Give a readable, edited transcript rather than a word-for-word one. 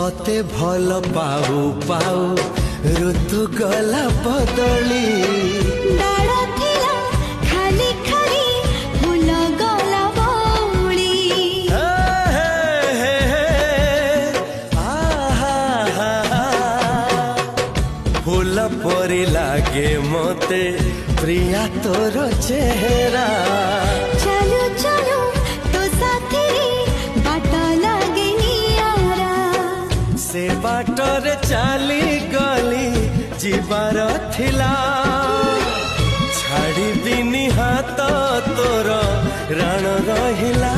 तोते भल पाऊ पाऊ ऋतु गला बदली डाळ थिला खाली खाली फूल गला बौली फूल परी लागे मते प्रिया तोर चेहरा चलो चलो तो साथी बाट लागे नियारा से बाटरे चली गली जीवार थिला छाड़ी बिनी हाथ तोर राण रहिला।